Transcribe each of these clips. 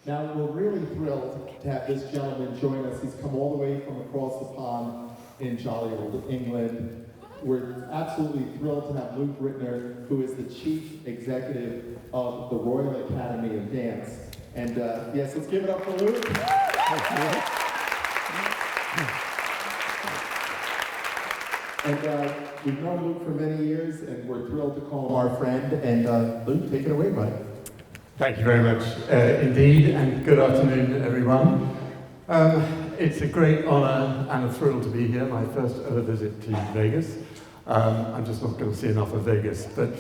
Now, we're really thrilled to have this gentleman join us. He's come all the way from across the pond in jolly old England. We're absolutely thrilled to have Luke Rittner, who is the Chief Executive of the Royal Academy of Dance. And yes, let's give it up for Luke. And we've known Luke for many years, and we're thrilled to call him our friend. And Luke, take it away, buddy. Thank you very much indeed, and good afternoon, everyone. It's a great honor and a thrill to be here, my first ever visit to Vegas. I'm just not going to see enough of Vegas, but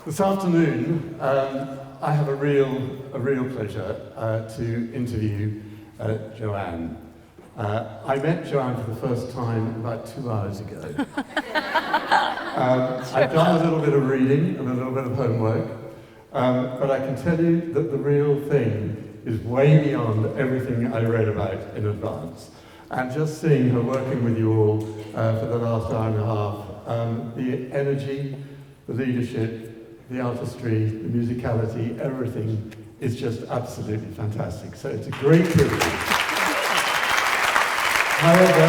this afternoon I have a real pleasure to interview Joann. I met Joann for the first time about 2 hours ago. I've done a little bit of reading and a little bit of homework, but I can tell you that the real thing is way beyond everything I read about in advance. And just seeing her working with you all for the last hour and a half, the energy, the leadership, the artistry, the musicality, everything is just absolutely fantastic. So it's a great privilege. However,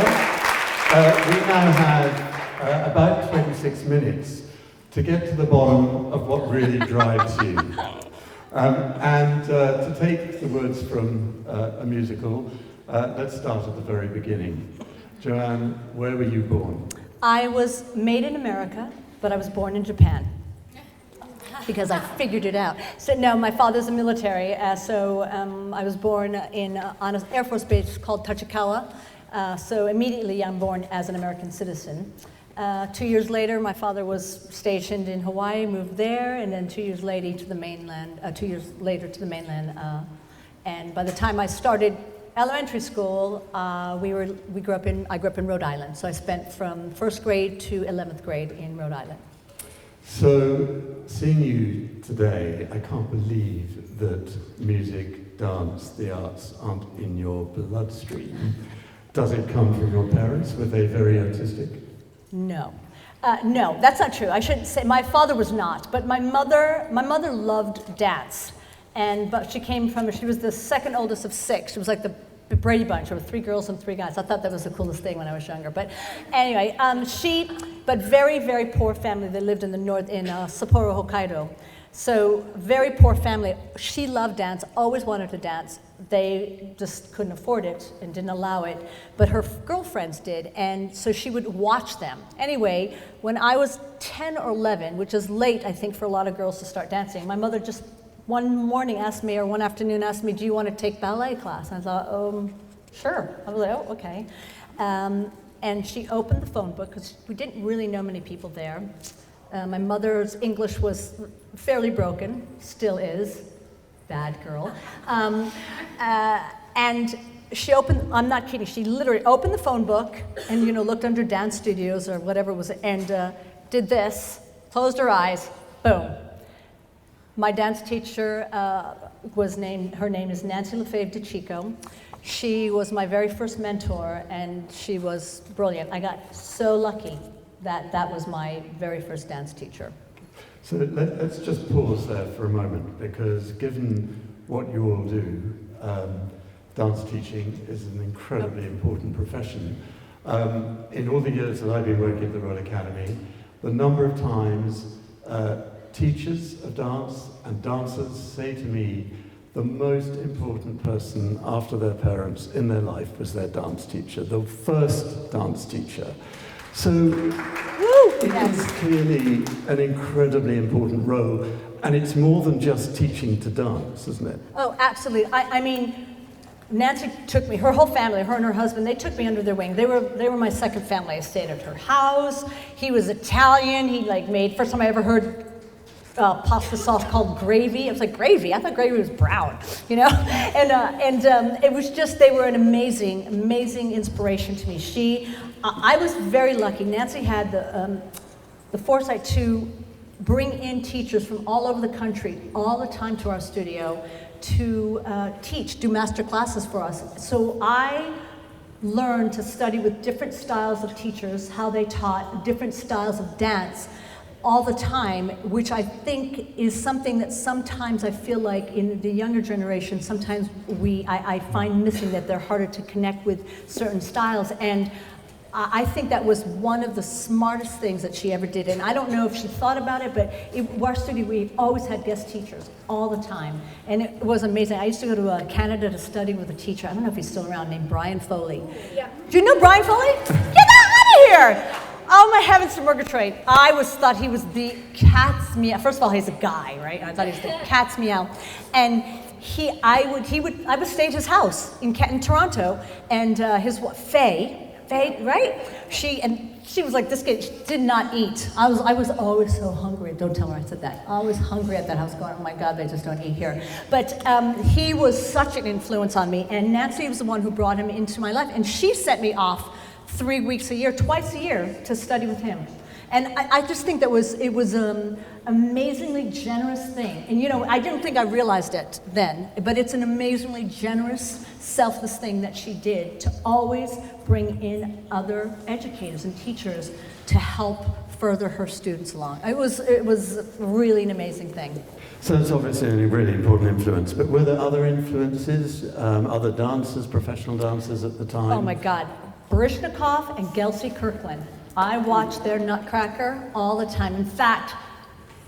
we now have about 26 minutes to get to the bottom of what really drives you. And to take the words from a musical, let's start at the very beginning. Joann, where were you born? I was made in America, but I was born in Japan because I figured it out. So no, my father's a military, so I was born on an Air Force base called Tachikawa. So immediately I'm born as an American citizen. 2 years later, my father was stationed in Hawaii, moved there, and then 2 years later to the mainland. And by the time I started elementary school, I grew up in Rhode Island. So I spent from first grade to 11th grade in Rhode Island. So seeing you today, I can't believe that music, dance, the arts aren't in your bloodstream. Does it come from your parents? Were they very artistic? No. No, that's not true. I shouldn't say, my father was not, but my mother loved dance. But she was the second oldest of 6. She was like the Brady Bunch. There were 3 girls and 3 guys. I thought that was the coolest thing when I was younger. But anyway, but very, very poor family. They lived in the north, in Sapporo, Hokkaido. So very poor family. She loved dance, always wanted to dance. They just couldn't afford it and didn't allow it, but her girlfriends did, and so she would watch them. Anyway, when I was 10 or 11, which is late, I think, for a lot of girls to start dancing, my mother just one afternoon asked me, do you want to take ballet class? And I thought, sure. I was like, oh, okay. And she opened the phone book, because we didn't really know many people there. My mother's English was fairly broken, still is. Bad girl. And she opened, I'm not kidding, she literally opened the phone book and, looked under dance studios or whatever it was, and did this, closed her eyes, boom. My dance teacher her name is Nancy Lefebvre DeChico. She was my very first mentor, and she was brilliant. I got so lucky that was my very first dance teacher. So let's just pause there for a moment, because given what you all do, dance teaching is an incredibly important profession. In all the years that I've been working at the Royal Academy, the number of times teachers of dance and dancers say to me, the most important person after their parents in their life was their dance teacher, the first dance teacher. So it is clearly an incredibly important role, and it's more than just teaching to dance, isn't it? Oh, absolutely. I mean, Nancy took me, her whole family, her and her husband, they took me under their wing. They were my second family. I stayed at her house. He was Italian. He made, first time I ever heard pasta sauce called gravy. I was like, gravy? I thought gravy was brown, And it was just, they were an amazing, amazing inspiration to me. I was very lucky. Nancy had the foresight to bring in teachers from all over the country all the time to our studio to do master classes for us. So I learned to study with different styles of teachers, how they taught different styles of dance. all the time, which I think is something that sometimes I feel like in the younger generation, sometimes I find missing, that they're harder to connect with certain styles. And I think that was one of the smartest things that she ever did. And I don't know if she thought about it, but our studio, we always had guest teachers all the time. And it was amazing. I used to go to Canada to study with a teacher, I don't know if he's still around, named Brian Foley. Yeah. Do you know Brian Foley? Get out of here! Oh my heavens to Murgatroyd. I thought he was the cat's meow. First of all, he's a guy, right? I thought he was the cat's meow. And I would stay at his house in Toronto, and his wife, Faye, right? She was like this kid. She did not eat. I was always so hungry. Don't tell her I said that. Always hungry at that house. Going, oh my God, they just don't eat here. But he was such an influence on me. And Nancy was the one who brought him into my life, and she sent me off 3 weeks a year, twice a year, to study with him. And I just think it was an amazingly generous thing. And you know, I didn't think I realized it then, but it's an amazingly generous, selfless thing that she did, to always bring in other educators and teachers to help further her students along. It was really an amazing thing. So that's obviously a really important influence, but were there other influences, other dancers, professional dancers at the time? Oh my God. Baryshnikov and Gelsey Kirkland. I watched their Nutcracker all the time. In fact,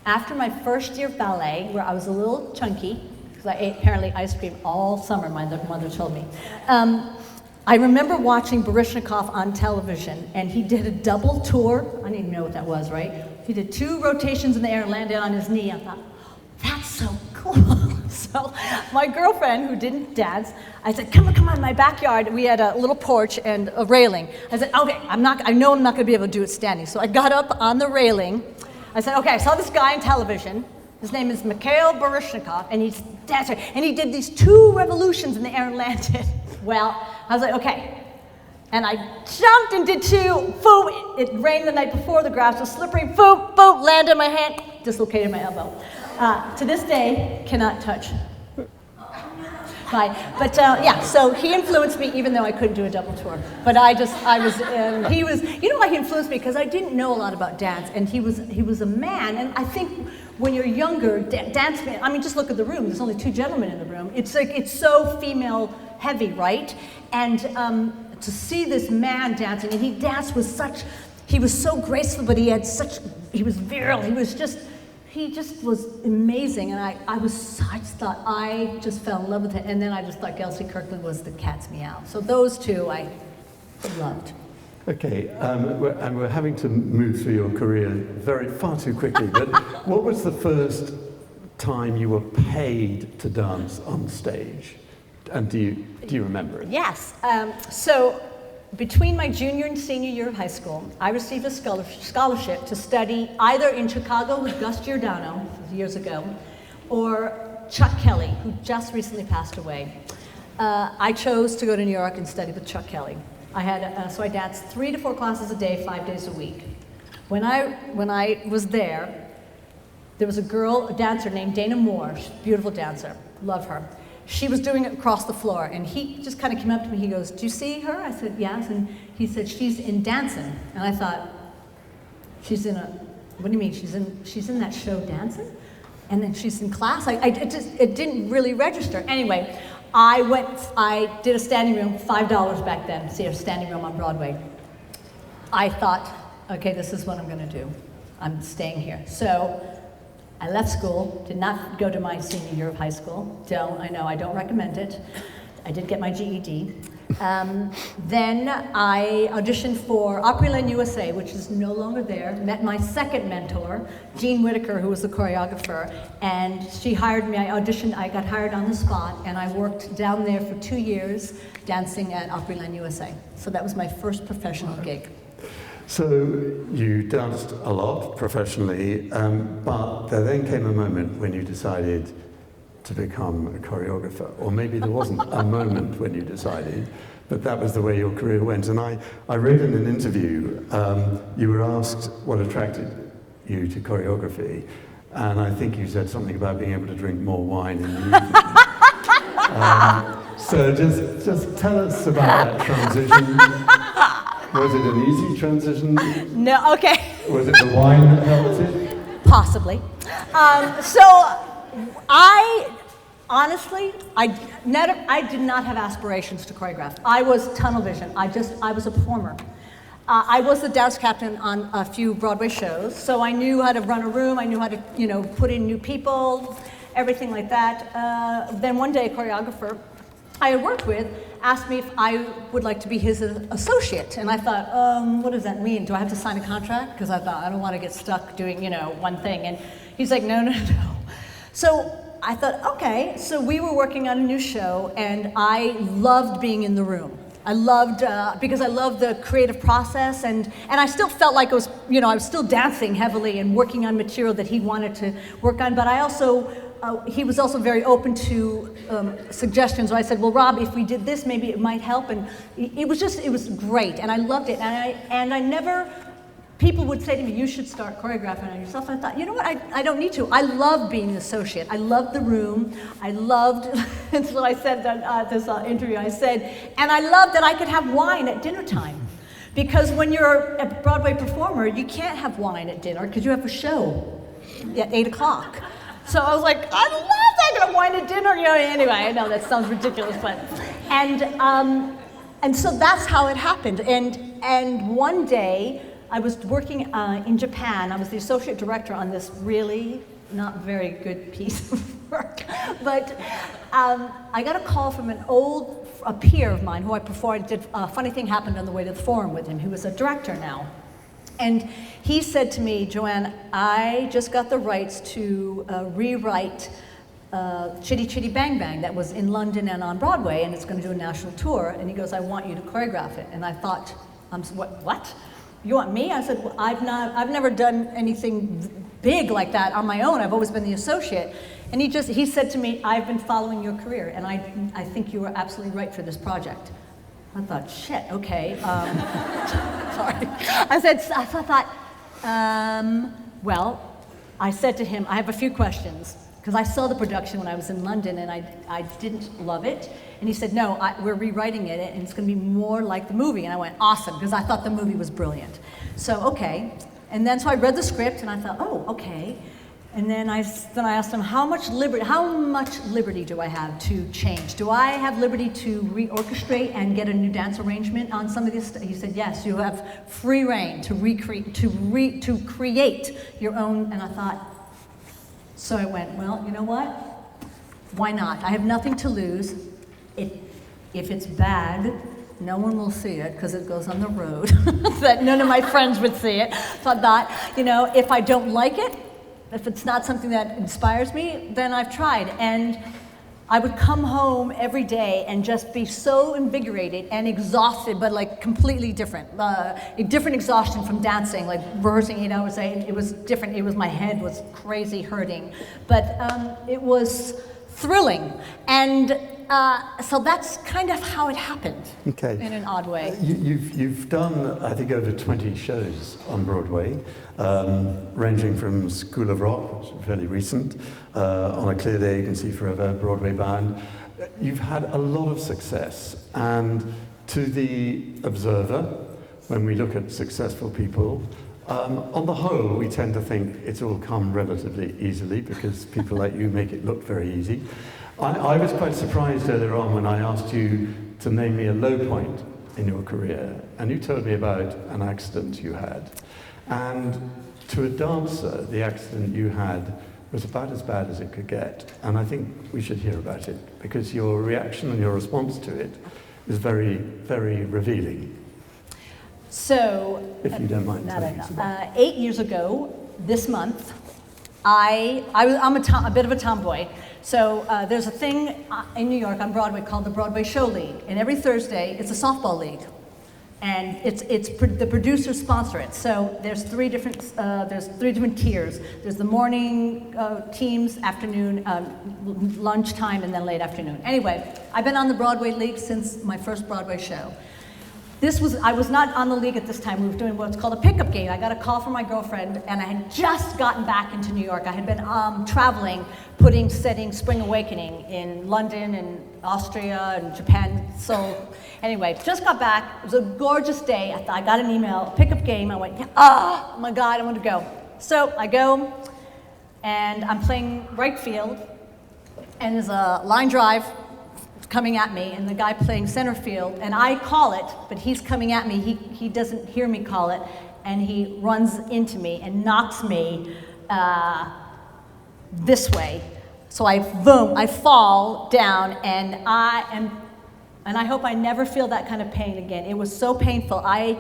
after my first year of ballet, where I was a little chunky, because I ate apparently ice cream all summer, my mother told me, I remember watching Baryshnikov on television, and he did a double tour. I didn't even know what that was, right? He did 2 rotations in the air and landed on his knee. I thought, that's so cool. So my girlfriend, who didn't dance, I said, come on, in my backyard. We had a little porch and a railing. I said, okay, I know I'm not going to be able to do it standing. So I got up on the railing. I said, okay, I saw this guy on television. His name is Mikhail Baryshnikov, and he's a dancer. And he did these 2 revolutions in the air and landed. Well, I was like, okay. And I jumped and did 2, boom. It rained the night before, the grass was slippery, boom, landed in my hand, dislocated my elbow. To this day, cannot touch. But yeah, so he influenced me even though I couldn't do a double tour. But he was, you know why he influenced me? Because I didn't know a lot about dance, and he was a man, and I think when you're younger, dance, I mean, just look at the room, there's only 2 gentlemen in the room. It's like, it's so female heavy, right? And to see this man dancing, and he danced with he was so graceful, but he was virile, he just was amazing, and I just fell in love with him, and then I just thought Gelsey Kirkland was the cat's meow. So those 2 I loved. Okay, and we're having to move through your career far too quickly, but what was the first time you were paid to dance on stage? And do you remember it? Yes, so between my junior and senior year of high school, I received a scholarship to study either in Chicago with Gus Giordano years ago, or Chuck Kelly, who just recently passed away. I chose to go to New York and study with Chuck Kelly. So I danced 3 to 4 classes a day, 5 days a week. When I was there was a dancer named Dana Moore, she's a beautiful dancer, love her. She was doing it across the floor, and he just kind of came up to me, he goes, do you see her? I said, yes, and he said, she's in dancing. And I thought, what do you mean, she's in that show dancing? And then she's in class? It didn't really register. Anyway, I did a standing room, $5 back then, see a standing room on Broadway. I thought, okay, this is what I'm gonna do. I'm staying here. So I left school, did not go to my senior year of high school. I don't recommend it. I did get my GED. Then I auditioned for Opryland USA, which is no longer there. Met my second mentor, Jean Whitaker, who was the choreographer, and she hired me. I auditioned, I got hired on the spot, and I worked down there for 2 years dancing at Opryland USA. So that was my first professional gig. So you danced a lot professionally, but there then came a moment when you decided to become a choreographer, or maybe there wasn't a moment when you decided, but that was the way your career went. And I read in an interview, you were asked what attracted you to choreography, and I think you said something about being able to drink more wine in the evening. So just tell us about that transition. Was it an easy transition? No, okay. Was it the wine that helped it? Possibly. So honestly, I did not have aspirations to choreograph. I was tunnel vision. I was a performer. I was the dance captain on a few Broadway shows, so I knew how to run a room. I knew how to, put in new people, everything like that. Then one day, a choreographer I had worked with asked me if I would like to be his associate, and I thought, what does that mean? Do I have to sign a contract? Because I thought I don't want to get stuck doing, one thing. And he's like, no. So I thought, okay. So we were working on a new show, and I loved being in the room. I loved, because I loved the creative process, and I still felt like I was still dancing heavily and working on material that he wanted to work on, but I also, he was also very open to suggestions. So I said, well, Rob, if we did this, maybe it might help, and it was great, and I loved it, and I never, people would say to me, you should start choreographing on yourself. And I thought, you know what, I don't need to. I love being an associate. I loved the room. I loved, and so I said that this interview, I said, and I loved that I could have wine at dinner time. Because when you're a Broadway performer, you can't have wine at dinner because you have a show at 8 o'clock. So I was like, I love that I can have wine at dinner. Anyway, I know that sounds ridiculous, but, and so that's how it happened. And one day, I was working in Japan. I was the associate director on this really not very good piece of work. But I got a call from a peer of mine who I performed, did a funny thing happened on the way to the forum with him, who is a director now. And he said to me, Joann, I just got the rights to rewrite Chitty Chitty Bang Bang that was in London and on Broadway, and it's going to do a national tour. And he goes, I want you to choreograph it. And I thought, what? You want me? I said, well, I've never done anything big like that on my own. I've always been the associate. And he said to me, I've been following your career, and I think you are absolutely right for this project. I thought, shit, okay. Sorry. I thought, well, I said to him, I have a few questions, because I saw the production when I was in London, and I didn't love it. And he said, no, we're rewriting it, and it's going to be more like the movie. And I went, awesome, because I thought the movie was brilliant. So, okay. And then, so I read the script, and I thought, oh, okay. And then I asked him, how much liberty do I have to change? Do I have liberty to reorchestrate and get a new dance arrangement on some of this? He said, yes, you have free reign to recreate, to create your own. And I thought, so I went, well, you know what? Why not? I have nothing to lose. If it's bad, no one will see it because it goes on the road, that none of my friends would see it. So I thought, if I don't like it, if it's not something that inspires me, then I've tried. And I would come home every day and just be so invigorated and exhausted, but like completely different. A different exhaustion from dancing, like rehearsing 8 hours a day. It was different. My head was crazy hurting. But it was thrilling. And so that's kind of how it happened. Okay. In an odd way. You've done, I think, over 20 shows on Broadway, ranging from School of Rock, which is fairly recent, On a Clear Day, You Can See Forever, Broadway Bound. You've had a lot of success, and to the observer, when we look at successful people, on the whole, we tend to think it's all come relatively easily because people like you make it look very easy. I was quite surprised earlier on when I asked you to name me a low point in your career, and you told me about an accident you had. And to a dancer, the accident you had was about as bad as it could get. And I think we should hear about it, because your reaction and your response to it is very, very revealing. So, if you don't mind telling us about it. 8 years ago, this month, I'm a bit of a tomboy. So there's a thing in New York on Broadway called the Broadway Show League, and every Thursday it's a softball league, and the producers sponsor it. So there's three different tiers. There's the morning teams, afternoon, lunchtime, and then late afternoon. Anyway, I've been on the Broadway League since my first Broadway show. I was not on the league at this time. We were doing what's called a pickup game. I got a call from my girlfriend, and I had just gotten back into New York. I had been traveling, setting Spring Awakening in London and Austria and Japan. So anyway, just got back. It was a gorgeous day. I got an email, a pickup game. I went, oh my God, I want to go. So I go, and I'm playing right field, and there's a line drive coming at me, and the guy playing center field, and I call it, but he's coming at me. He doesn't hear me call it, and he runs into me and knocks me this way. So I fall down, and I hope I never feel that kind of pain again. It was so painful. I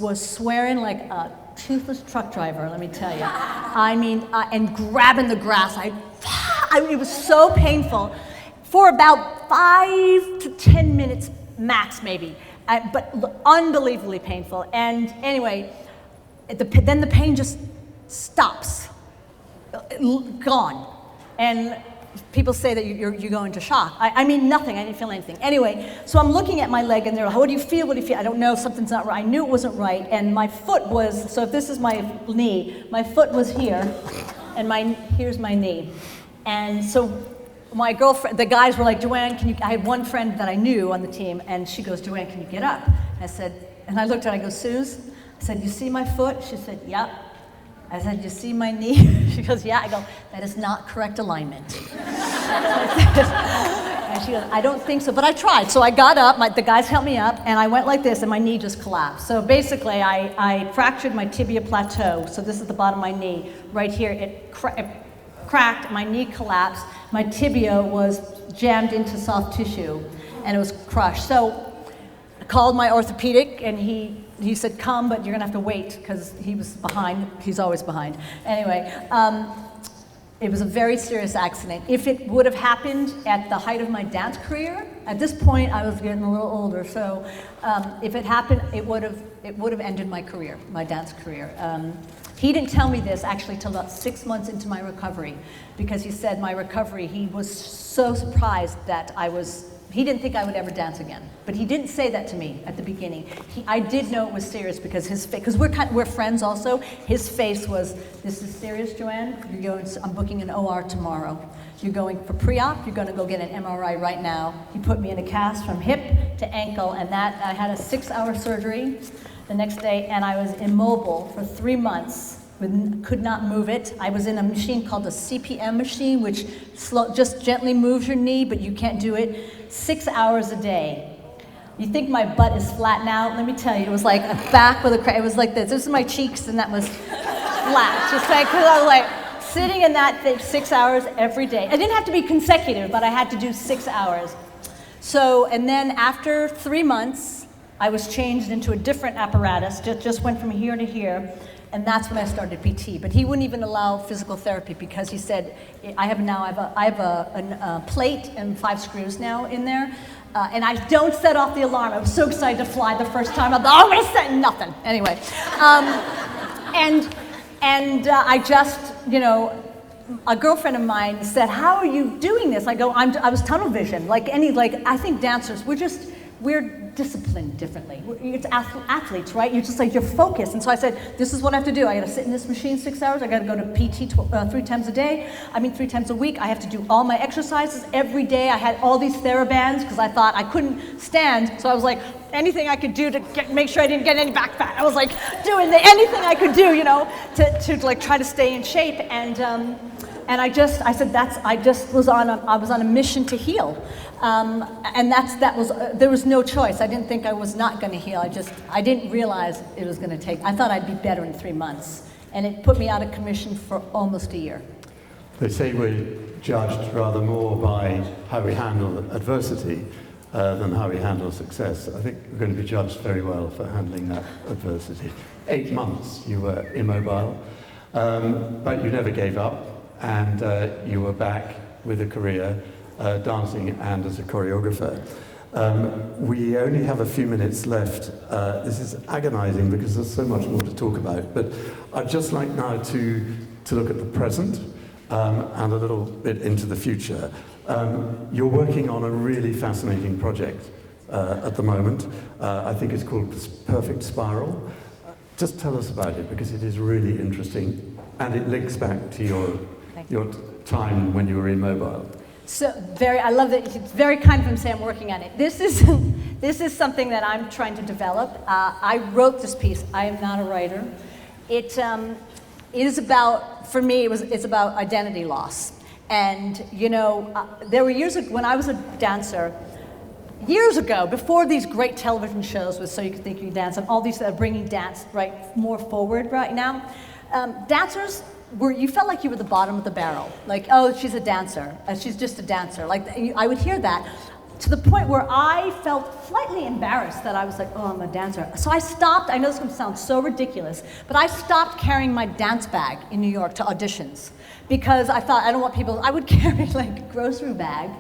was swearing like a toothless truck driver, let me tell you. I mean, and grabbing the grass. It was so painful for about 5 to 10 minutes max, maybe, but unbelievably painful. And anyway, then the pain just stops, gone. And people say that you go into shock. I mean, nothing. I didn't feel anything. Anyway, so I'm looking at my leg, and they're like, what do you feel? What do you feel? I don't know. Something's not right. I knew it wasn't right. And my foot was, so if this is my knee, my foot was here, and here's my knee. And so my girlfriend, the guys were like, Joann, I had one friend that I knew on the team, and she goes, Joann, can you get up? I said, and I looked at her, I go, Suze? I said, you see my foot? She said, yep. I said, you see my knee? She goes, yeah. I go, that is not correct alignment. And she goes, I don't think so, but I tried. So I got up, the guys helped me up, and I went like this, and my knee just collapsed. So basically, I fractured my tibia plateau. So this is the bottom of my knee. Right here, it cracked, my knee collapsed, my tibia was jammed into soft tissue, and it was crushed. So I called my orthopedic, and he said, come, but you're gonna have to wait, because he was behind. He's always behind. Anyway, it was a very serious accident. If it would have happened at the height of my dance career, at this point I was getting a little older, so if it happened, it would have ended my career, my dance career. He didn't tell me this actually till about 6 months into my recovery, because he said my recovery, he was so surprised that he didn't think I would ever dance again. But he didn't say that to me at the beginning. I did know it was serious because his face, because we're friends also, his face was, this is serious, Joann, I'm booking an OR tomorrow. You're going for pre-op, you're gonna go get an MRI right now. He put me in a cast from hip to ankle, and I had a 6-hour surgery the next day, and I was immobile for 3 months. Could not move it. I was in a machine called a CPM machine, which just gently moves your knee, but you can't do it. 6 hours a day. You think my butt is flat now? Let me tell you, it was like a back with a crack. It was like this. This is my cheeks, and that was flat. Just like, because I was like sitting in that thing 6 hours every day. I didn't have to be consecutive, but I had to do 6 hours. So, and then after 3 months, I was changed into a different apparatus. Just went from here to here. And that's when I started PT. But he wouldn't even allow physical therapy because he said, I have a plate and 5 screws now in there. And I don't set off the alarm. I was so excited to fly the first time. I thought, oh, I set nothing. Anyway. I just, a girlfriend of mine said, how are you doing this? I go, I was tunnel vision. I think dancers, we're disciplined differently. It's athletes, right? You're focused. And so I said, this is what I have to do. I got to sit in this machine 6 hours. I got to go to PT 3 times a week. I have to do all my exercises every day. I had all these TheraBands because I thought I couldn't stand. So I was like, anything I could do to make sure I didn't get any back fat. I was like doing anything I could do, to try to stay in shape. And I was on a mission to heal. There was no choice. I didn't think I was not going to heal. I didn't realize it was going to take. I thought I'd be better in 3 months, and it put me out of commission for almost a year. They say we're judged rather more by how we handle adversity than how we handle success. I think we're going to be judged very well for handling that adversity. 8 months you were immobile, but you never gave up, and you were back with a career. Dancing and as a choreographer. We only have a few minutes left. This is agonizing because there's so much more to talk about, but I'd just like now to look at the present and a little bit into the future. You're working on a really fascinating project at the moment. I think it's called Perfect Spiral. Just tell us about it because it is really interesting and it links back to your time when you were immobile. So I love that. It's very kind of him to say I'm working on it. This is something that I'm trying to develop. I wrote this piece. I am not a writer. it is about, for me, it's about identity loss. And, you know, there were years ago, when I was a dancer, years ago, before these great television shows with So You Can Think You Can Dance and all these that are bringing dance more forward right now, dancers you felt like you were the bottom of the barrel. Like, oh, she's a dancer. She's just a dancer. Like, I would hear that to the point where I felt slightly embarrassed that I was like, oh, I'm a dancer. So I stopped. I know this is going to sound so ridiculous, but I stopped carrying my dance bag in New York to auditions because I thought, I don't want people, I would carry like a grocery bag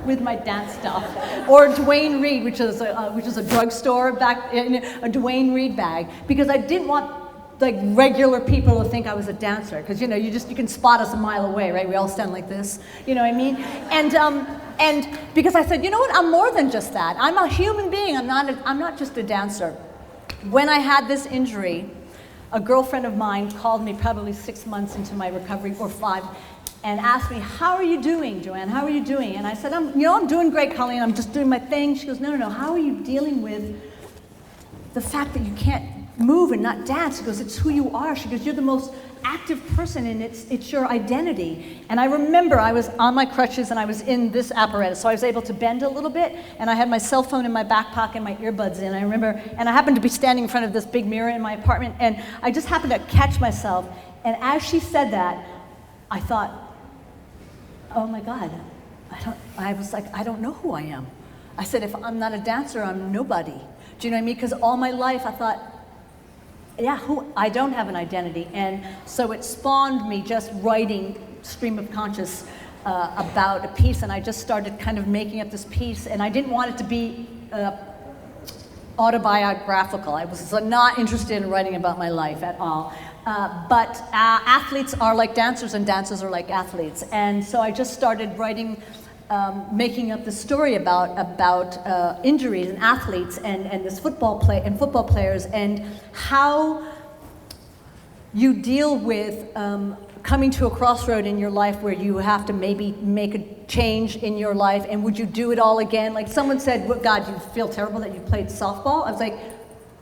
with my dance stuff, or Duane Reade, which is a drugstore back, a Duane Reade bag, because I didn't want like regular people to think I was a dancer, because you know you can spot us a mile away, right? We all stand like this, you know what I mean? And because I said, you know what? I'm more than just that. I'm a human being. I'm not just a dancer. When I had this injury, a girlfriend of mine called me probably 6 months into my recovery, or 5, and asked me, how are you doing, Joann? How are you doing? And I said, I'm doing great, Colleen. I'm just doing my thing. She goes, no. How are you dealing with the fact that you can't move and not dance? She goes, it's who you are. She goes, you're the most active person, and it's your identity. And I remember I was on my crutches and I was in this apparatus, so I was able to bend a little bit, and I had my cell phone in my back pocket and my earbuds in. I remember, and I happened to be standing in front of this big mirror in my apartment, and I just happened to catch myself. And as she said that, I thought, oh my God, I was like, I don't know who I am. I said, if I'm not a dancer, I'm nobody. Do you know what I mean? Because all my life I thought, yeah, I don't have an identity. And so it spawned me just writing stream of conscious about a piece, and I just started kind of making up this piece, and I didn't want it to be autobiographical. I was not interested in writing about my life at all. But athletes are like dancers, and dancers are like athletes. And so I just started writing, making up the story about injuries and athletes and this football players, and how you deal with coming to a crossroad in your life where you have to maybe make a change in your life, and would you do it all again? Like someone said, "What, God, you feel terrible that you played softball?" I was like,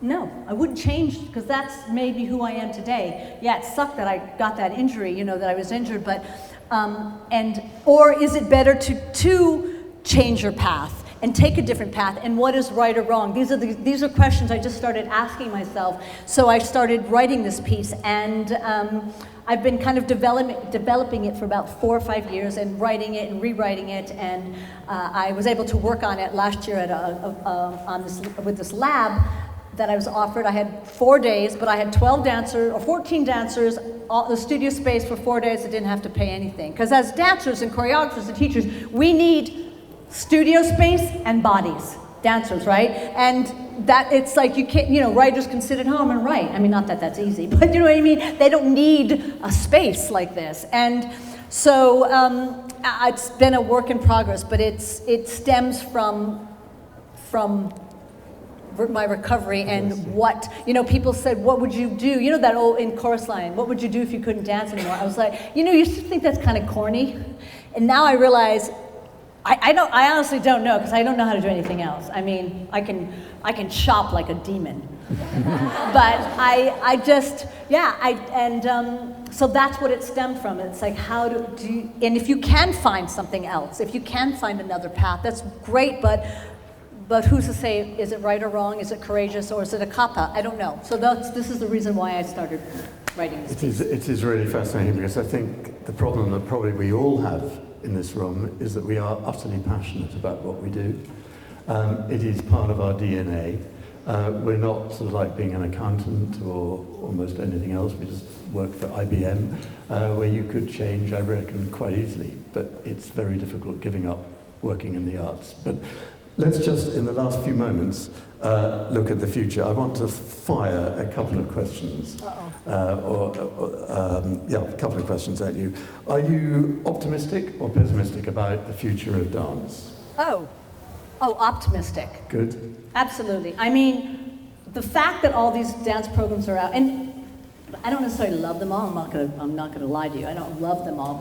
no, I wouldn't change, because that's maybe who I am today. Yeah, it sucked that I got that injury, you know, that I was injured, but or is it better to change your path and take a different path, and what is right or wrong? These are questions I just started asking myself. So I started writing this piece, and I've been kind of developing it for about 4 or 5 years, and writing it and rewriting it, and I was able to work on it last year at with this lab that I was offered. I had 4 days, but I had 12 dancers, or 14 dancers, the studio space for 4 days. I didn't have to pay anything. Because as dancers and choreographers and teachers, we need studio space and bodies, dancers, right? And that it's like you can't, you know, writers can sit at home and write. I mean, not that that's easy, but you know what I mean? They don't need a space like this. And so it's been a work in progress, but it stems from my recovery, and what, you know, people said, what would you do? You know that old in chorus line, what would you do if you couldn't dance anymore? I was like, you know, you used to think that's kind of corny, and now I realize I honestly don't know, because I don't know how to do anything else. I mean, I can chop like a demon, but I just, yeah, so that's what it stemmed from. It's like, how do you, and if you can find something else, if you can find another path, that's great, but who's to say, is it right or wrong? Is it courageous, or is it a cop-out? I don't know. So this is the reason why I started writing this piece. It is really fascinating, because I think the problem that probably we all have in this room is that we are utterly passionate about what we do. It is part of our DNA. We're not sort of like being an accountant or almost anything else. We just work for IBM, where you could change, I reckon, quite easily. But it's very difficult giving up working in the arts. But let's just, in the last few moments, look at the future. I want to fire a couple of questions. A couple of questions at you. Are you optimistic or pessimistic about the future of dance? Oh, optimistic. Good. Absolutely. I mean, the fact that all these dance programs are out, and I don't necessarily love them all. I'm not gonna lie to you. I don't love them all.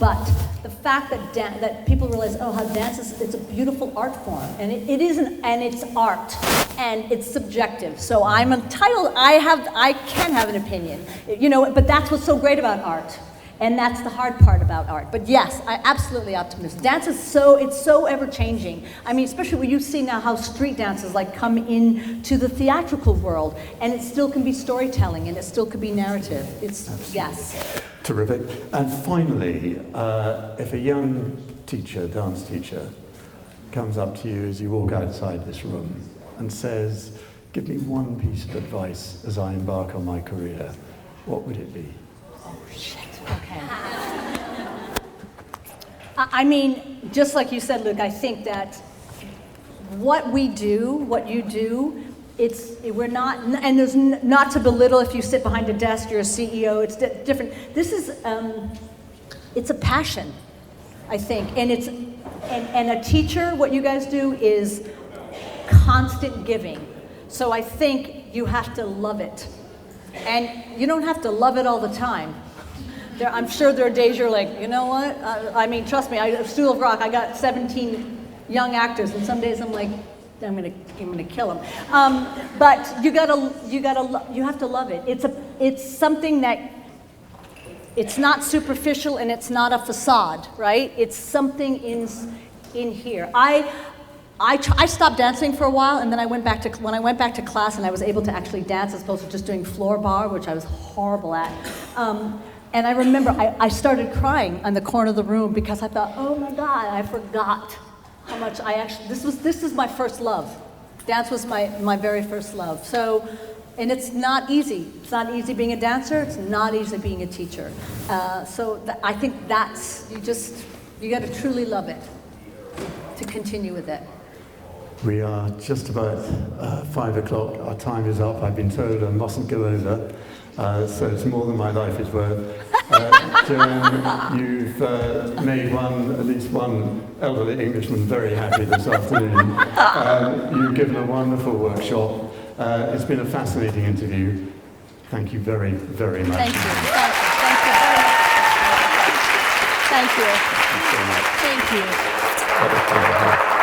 But the fact that that people realize, oh, how dance it's a beautiful art form, and it isn't, and it's art, and it's subjective. So I'm entitled. I can have an opinion, But that's what's so great about art. And that's the hard part about art. But yes, I absolutely optimistic. Dance is so ever changing. I mean, especially when you see now how street dances like come into the theatrical world, and it still can be storytelling, and it still could be narrative. Yes. Terrific. And finally, if a young teacher, dance teacher, comes up to you as you walk outside this room and says, give me one piece of advice as I embark on my career, what would it be? Oh, shit. Okay. I mean, just like you said, Luke, I think that what you do, we're not, and there's not to belittle if you sit behind a desk, you're a CEO, it's different. This is, it's a passion, I think, and and a teacher, what you guys do is constant giving. So I think you have to love it. And you don't have to love it all the time. I'm sure there are days you're like, you know what? I mean, trust me, School of Rock, I got 17 young actors, and some days I'm like, I'm gonna kill them. But you have to love it. It's something that, it's not superficial and it's not a facade, right? It's something in here. I stopped dancing for a while, and then when I went back to class and I was able to actually dance as opposed to just doing floor bar, which I was horrible at. And I remember I started crying on the corner of the room because I thought, oh my God, I forgot how much I actually, this is my first love. Dance was my very first love. So, and it's not easy. It's not easy being a dancer. It's not easy being a teacher. I think you got to truly love it to continue with it. We are just about 5 o'clock. Our time is up. I've been told I mustn't go over. So it's more than my life is worth. Joann, you've made at least one elderly Englishman very happy this afternoon. You've given a wonderful workshop. It's been a fascinating interview. Thank you very, very much. Thank you. Thank you very much. Thank you. Thank you.